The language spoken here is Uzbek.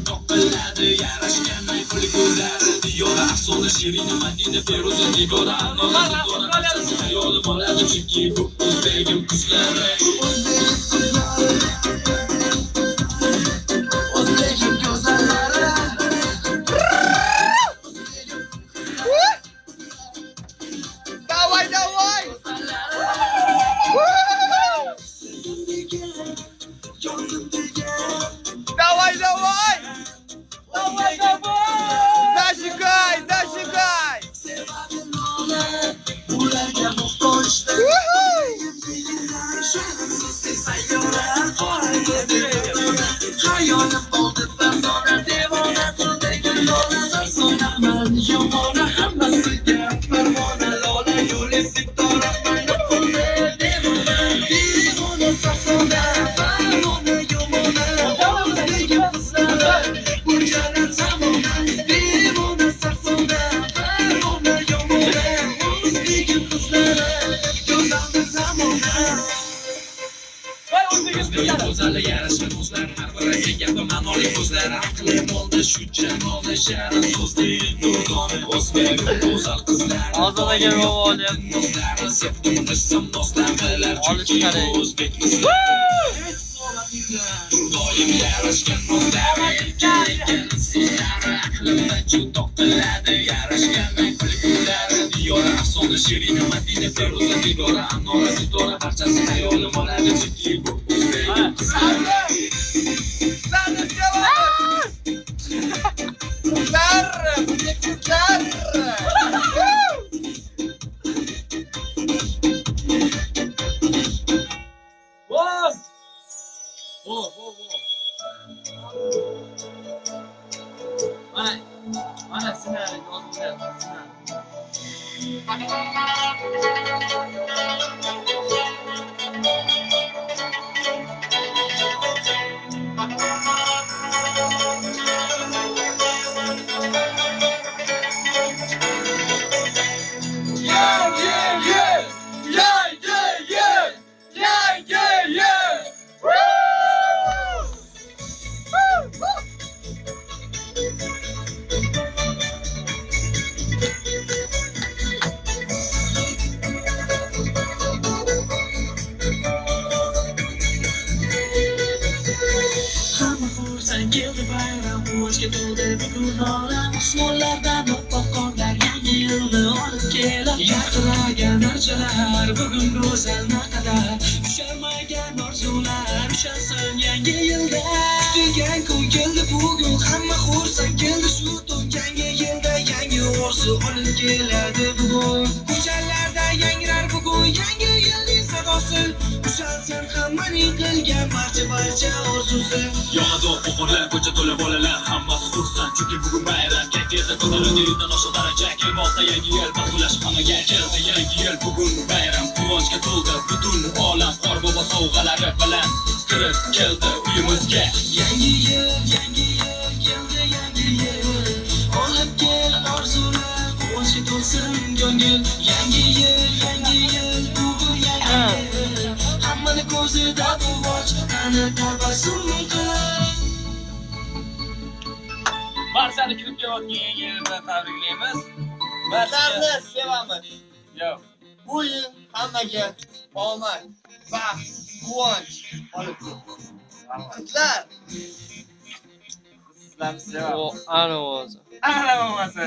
Toqiladi yarashganday pul ko'zlari diyora afsona shirin madina feruza nigora hayolim oladi chunki bu o'zbegim qizlari o'zbegim ko'zlari Давай, давай! Давай, давай! Давай, давай! Зажигай, зажигай! Go'zallik yarashgan o'zlar har biriga gapi ma'noli so'zlar aqli bo'ldi shu jamoli sharin so'zli nurg'oni o'zbek go'zal qizlar ozonaga ovolim sevdim desam do'stlarlar chunki o'zbek qizlar doim yarashgan o'zlar ekan so'zlari aqlimda juda qiladi yarashgan kulgulari diyora afsona shirin madina feruza nigora anora sitora barchasi hayolim oladi chunki bu Mana sinari yoziblar, keldi bayram quvonchga to'ldi bugun olam osmonlardan oppoq qorlar yangi yilni olib keladi yarqiragan archalar bugun go'zal naqadar ushalmagan orzular ushalsin yangi yilda kutilgan kun keldi bugun hamma xursand keldi shu to'ngangi yilda yangi orzu olib keladi bugun ko'chalarda yangirar bugun yangi yilning sadosi ushalsin hammaning qilgan barcha orzusi yo'g'ado o'g'irlar ko'cha to'la bolalar hammasi xursand chunki bugun bayram kayfiyatda ko'tarildi yildan oshiq daraja kelmoqda yangi yil baxtlash hammaga keldi yangi yil bugun bayram quvonchga to'ldi butun olam qorbobo sovg'alari bilan kirib keldi uyimizga yangi yil keldi yangi yil olib kel orzular quvonchga to'lsin ko'ngil yangi yil bugun yangi yil hammani ko'zida quvonch ana tabassum Barchani kirib kelayotgan yangi yil bilan tabriklaymiz. Sizlarni sevamiz. Yo'q. Bu yil hammaga omad, baxt, quvonch olib kelsin. Qizlar Sizlarni sevamiz. Ana o'zi. Ana bo'lmasa.